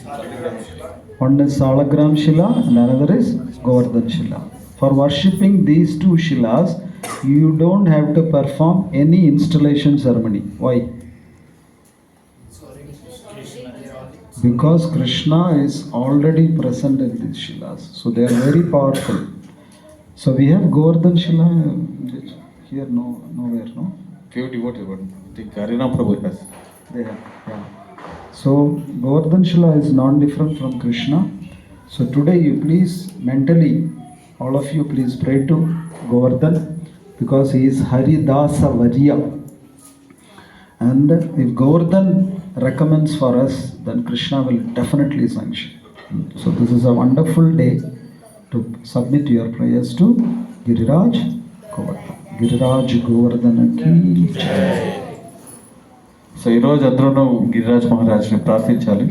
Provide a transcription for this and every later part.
One is Salagram Shila and another is Govardhan Shila. For worshipping these two Shilas, you don't have to perform any installation ceremony. Why? Because Krishna is already present in these Shilas. So they are very powerful. So we have Govardhan Shila here, nowhere, no? Few devotees, but I think Harinam Prabhu has. They have, yeah. So Govardhan Shila is non-different from Krishna. So today you please mentally, all of you please pray to Govardhan because he is Haridasa Varya. And if Govardhan recommends for us, then Krishna will definitely sanction. So this is a wonderful day to submit your prayers to Giriraj Govardhan. Giriraj Govardhan ki jai. So ఈరోజు అందరూ గిరిరాజ్ మహారాజ్ని ప్రార్థించాలి.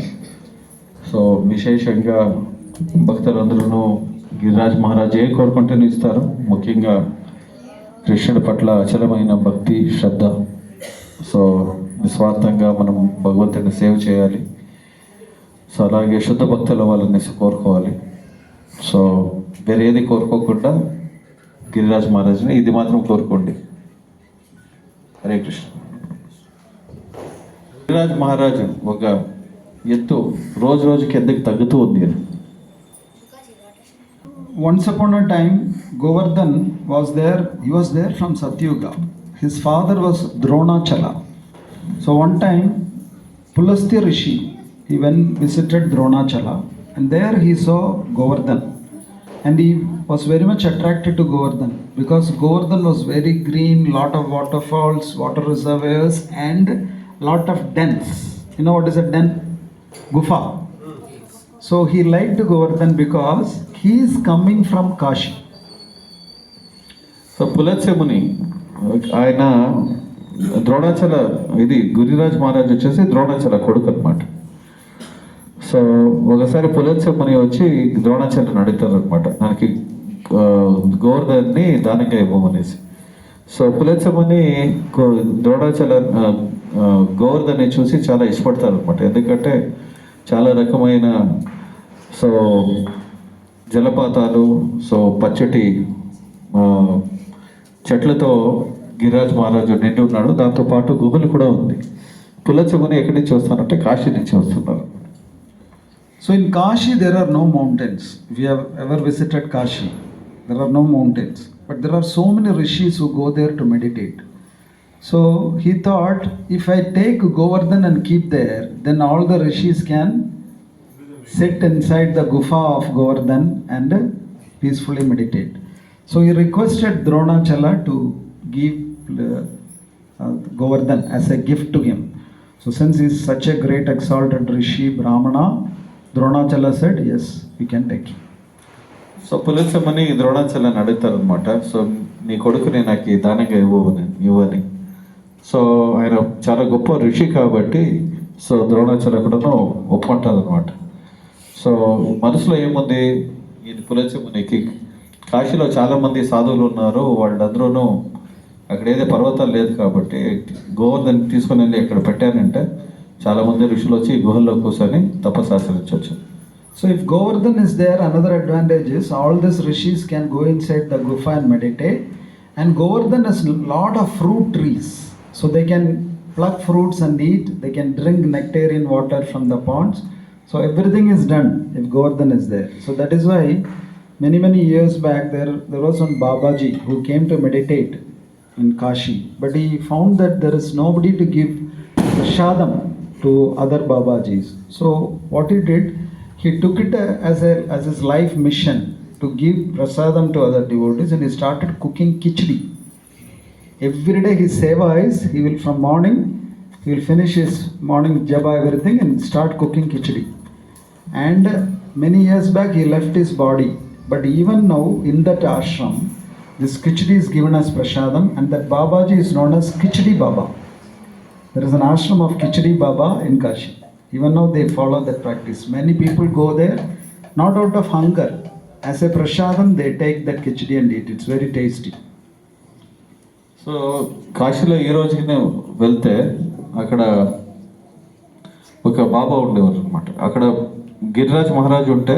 So విశేషంగా భక్తులందరూ గిరిరాజ్ మహారాజ్ ఏ కోరుకుంటేనే ఇస్తారు. ముఖ్యంగా కృష్ణుడి పట్ల అచలమైన భక్తి శ్రద్ధ. సో నిస్వార్థంగా మనం భగవంతుని సేవ చేయాలి. సో అలాగే శుద్ధ భక్తుల వాళ్ళని కోరుకోవాలి. సో వేరే ఏది కోరుకోకుండా గిరిరాజ్ మహారాజ్ని ఇది మాత్రం కోరుకోండి. హరే కృష్ణ. గిరిరాజ్ మహారాజు ఒక ఎత్తు రోజు రోజుకి ఎందుకు తగ్గుతూ ఉంది? Once upon a time, Govardhan was there. He was there from Satyuga. His father was Dronachala. So one time, Pulastya Rishi, he went visited Dronachala, and there he saw Govardhan, and he was very much attracted to Govardhan because Govardhan was very green, lot of waterfalls, water reservoirs, and lot of dens. You know what is a den? Gufa. So he liked Govardhan because he is coming from Kashi. So Pulastyamuni ఆయన ద్రోణాచల ఇది గిరిరాజ్ మహారాజ్ వచ్చేసి ద్రోణాచల కొడుకు అనమాట. So ఒకసారి పులత్స్యముని వచ్చి ద్రోణాచలని అడుగుతారు అనమాట, దానికి గోవర్ధన్ని దానంగా ఇవ్వమనేసి. సో పులత్స్యముని ద్రోణాచల గోవర్ధన్ని చూసి చాలా ఇష్టపడతారు అనమాట. ఎందుకంటే చాలా రకమైన సో జలపాతాలు, సో పచ్చటి చెట్లతో గిరిరాజ్ మహారాజు నిండి ఉన్నాడు. దాంతోపాటు గుహలు కూడా ఉంది. పులత్స్యముని ఎక్కడి నుంచి వస్తానంటే కాశీ నుంచి వస్తున్నారు. So in Kashi there are no mountains. If you have ever visited Kashi, there are no mountains. But there are so many rishis who go there to meditate. So he thought, if I take Govardhan and keep there, then all the rishis can sit inside the gufa of Govardhan and peacefully meditate. So he requested Dronachala to give Govardhan as a gift to him. So since he is such a great exalted rishi, Brahmana, Dronachala said, yes, we can take him. So Pulastyamuni ద్రోణాచలని అడుగుతారు అనమాట. So నీ కొడుకుని నాకు దానంగా ఇవ్వని. So ఆయన చాలా గొప్ప ఋషి కాబట్టి సో ద్రోణాచల కూడాను ఒప్పుకుంటారు అనమాట. సో మనసులో ఏముంది, ఈ పులత్స్యమునికి కాశీలో చాలామంది సాధువులు ఉన్నారు, వాళ్ళందరూ అక్కడ ఏదో పర్వతాలు లేదు కాబట్టి గోవర్ధన్ తీసుకొని వెళ్ళి అక్కడ పెట్టారంటే చాలామంది ఋషులు వచ్చి గుహల్లో కూర్చొని తపస్సు ఆచరించవచ్చు. So if Govardhan is there, another advantage is all these rishis can go inside the gufa and meditate. And Govardhan has a lot of fruit trees. So they can pluck fruits and eat. They can drink nectarian water from the ponds. So everything is done if Govardhan is there. So that is why many years back there was one Babaji who came to meditate in Kashi. But he found that there is nobody to give prashadam to other Babajis. So what he did, he took it as his life mission to give prasadam to other devotees, and he started cooking khichdi. Every day his seva is, he will from morning, he will finish his morning japa everything and start cooking khichdi. And many years back he left his body, but even now in that ashram, this khichdi is given as prasadam, and that Babaji is known as Khichdi Baba. There is an ashram of Khichdi Baba in Kashi. Even now they follow that practice. Many people go there not out of hunger. As a prasadam they take that khichdi and eat. It's very tasty. So కాశీలో ఈ రోజుకి వెళ్తే అక్కడ ఒక బాబా ఉండేవారు అనమాట. అక్కడ గిరిరాజ్ మహారాజు ఉంటే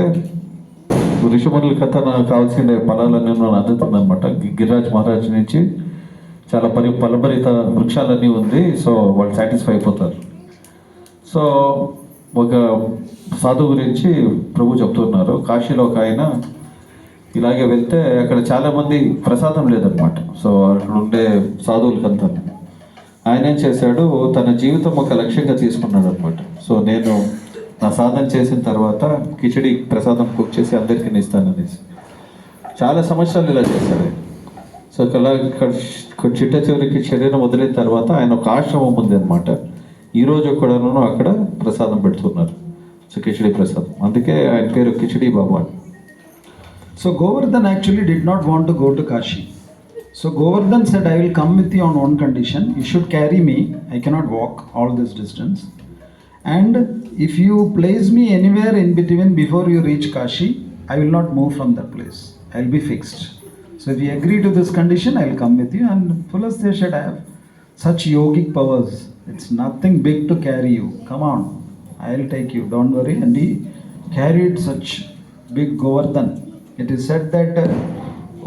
ఋషిమునుల కథ నాకు కావాల్సిన ఫలాలన్నీ అందుతుందన్నమాట. గిరిరాజ్ మహారాజు నుంచి చాలా ఫలభరిత వృక్షాలన్నీ ఉంది. సో వాళ్ళు సాటిస్ఫై అయిపోతారు. సో ఒక సాధువు గురించి ప్రభు చెప్తున్నారు. కాశీలో ఒక ఆయన ఇలాగే వెళ్తే అక్కడ చాలామంది ప్రసాదం లేదనమాట. సో అక్కడ ఉండే సాధువులకంతా ఆయన ఏం చేశాడు, తన జీవితం ఒక లక్ష్యంగా తీసుకున్నాడు అనమాట. సో నేను నా సాధన చేసిన తర్వాత కిచడి ప్రసాదం కుక్ చేసి అందరికీ ఇస్తాననేసి చాలా సంవత్సరాలు ఇలా చేశాడు. సో ఇక్కడ చిట్ట చివరికి శరీరం వదిలిన తర్వాత ఆయన ఒక ఆశ్రమం ఉంది అనమాట. ఈరోజు కూడాను అక్కడ ప్రసాదం పెడుతున్నారు. సో కిచడి ప్రసాదం, అందుకే ఆయన పేరు కిచడి బాబా. So Govardhan actually did not want to go to Kashi. So Govardhan said, I will come with you on one condition. You should carry me. I cannot walk all this distance. And if you place me anywhere in between before you reach Kashi, I will not move from that place. I will be fixed. So if you agree to this condition, I will come with you. And Pulasthya said, I have such yogic powers. It's nothing big to carry you. Come on, I will take you. Don't worry. And he carried such big Govardhan. It is said that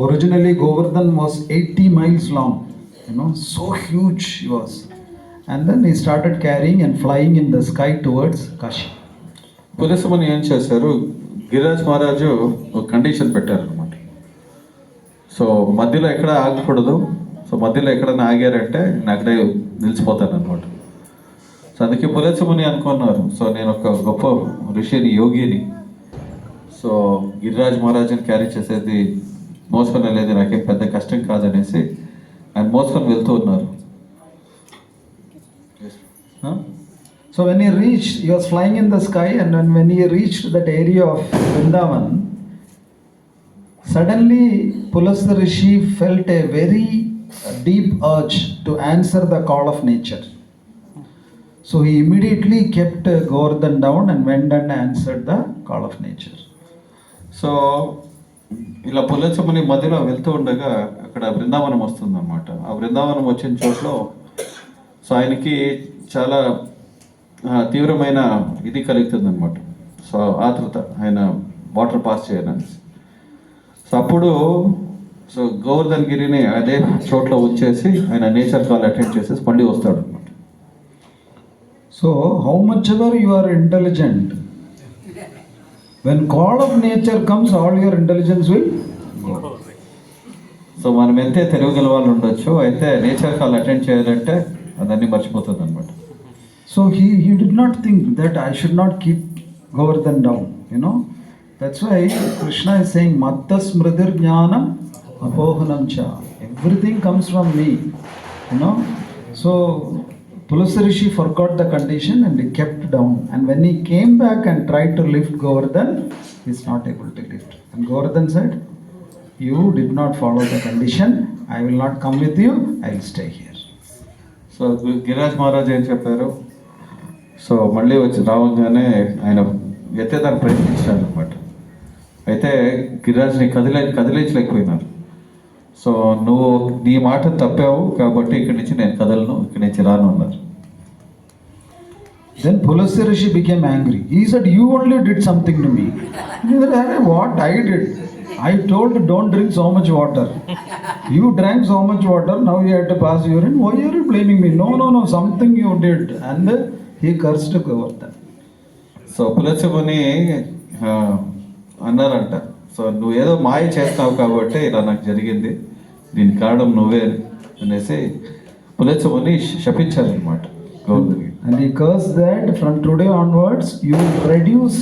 originally Govardhan was 80 miles long, so huge he was. And then he started carrying and flying in the sky towards Kashi. పులసమని ఏం చేశారు, గిరిరాజ్ మహారాజు ఒక condition పెట్టారు అనమాట. So మధ్యలో ఎక్కడ ఆగకూడదు. So మధ్యలో ఎక్కడైనా ఆగారంటే నేను అక్కడే నిలిచిపోతాను అనమాట. సో అందుకే పులసముని అనుకున్నారు, సో నేను ఒక గొప్ప ఋషిని, యోగిని. సో గిరిరాజ్ మహారాజుని క్యారీ చేసేది, మోసుకొని వెళ్ళేది నాకేం పెద్ద కష్టం కాదనేసి ఆయన మోసుకొని వెళ్తూ ఉన్నారు. So when he reached, he was flying in the sky, and when he reached that area of Vrindavan, suddenly Pulasthya Rishi felt a very deep urge to answer the call of nature. So he immediately kept Govardhan down and went and answered the call of nature. So ఇలా పులసముని మధ్యలో వెళ్తూ ఉండగా అక్కడ బృందావనం వస్తుందన్నమాట. ఆ బృందావనం వచ్చిన చోట్లో so ఆయనకి చాలా తీవ్రమైన ఇది కలుగుతుందన్నమాట. సో ఆతృత, ఆయన వాటర్ పాస్ చేయాలని. సో అప్పుడు సో గోవర్ధన్ గిరిని అదే చోట్ల ఉంచేసి ఆయన నేచర్ కాల్ అటెండ్ చేసేసి మళ్ళీ వస్తాడు అనమాట. So how much ever you are intelligent, when call of nature comes, all your intelligence will go. So మనం ఎంతే తెలియగల వాళ్ళు ఉండొచ్చు, అయితే నేచర్ కాల్ అటెండ్ చేయాలంటే అదన్నీ మర్చిపోతుంది అనమాట. So he did not think that I should not keep Govardhan down, That's why Krishna is saying, Matta smritir jnanam apohanam cha. Everything comes from me, So Pulasthya Rishi forgot the condition and he kept down. And when he came back and tried to lift Govardhan, he is not able to lift. And Govardhan said, you did not follow the condition. I will not come with you. I will stay here. So Giriraj Maharaj ఏం చెప్పారు, so మళ్ళీ వచ్చి రావగానే ఆయన ఎత్తేదాన్ని ప్రయత్నించారు అనమాట. అయితే గిరిరాజ్ని కదిలించలేకపోయినారు. So నువ్వు నీ మాట తప్పావు కాబట్టి ఇక్కడి నుంచి నేను కదలను, ఇక్కడి నుంచి రాను అన్నారు. Then Pulasthya Rishi became angry. He said, you only did something to me. He said, what I did? I told don't drink so much water. You drank so much water, now you had to pass urine. Why are you blaming me? No, something you did. And he cursed Govardhan. So Pulasamuni అన్నారంట, so నువ్వు ఏదో మాయ చేస్తావు కాబట్టి ఇలా నాకు జరిగింది, దీని కారణం నువ్వే అనేసి పులసముని శపించారనమాట గోవర్ధన్కి. And he cursed that from today onwards you will reduce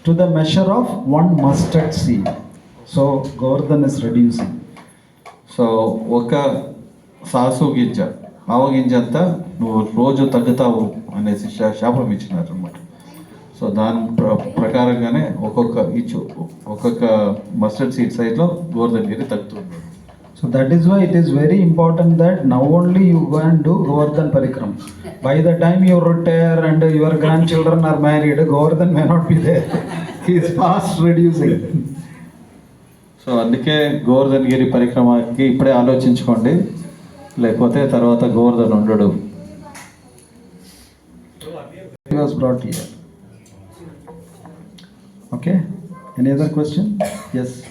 to the measure of one mustard seed. So Govardhan is reducing. So ఒక సాసు గింజ, ఆవగింజ అంతా నువ్వు రోజు తగ్గుతావు అనేసి శాపం ఇచ్చినారు అనమాట. సో దాని ప్రకారంగానే ఒక్కొక్క మస్టర్డ్ సీడ్ సైజ్లో గోవర్ధన్ గిరి తగ్గుతుంది. So that is why it is very important that now only you go and do Govardhan Parikram. By the time you retire and your grandchildren are married, Govardhan may not be there. He is fast reducing. So అందుకే గోవర్ధన్ గిరి పరిక్రమకి ఇప్పుడే ఆలోచించుకోండి, లేకపోతే తర్వాత గోవర్ధన్ ఉండడు. He was brought here. Okay. Any other question? Yes.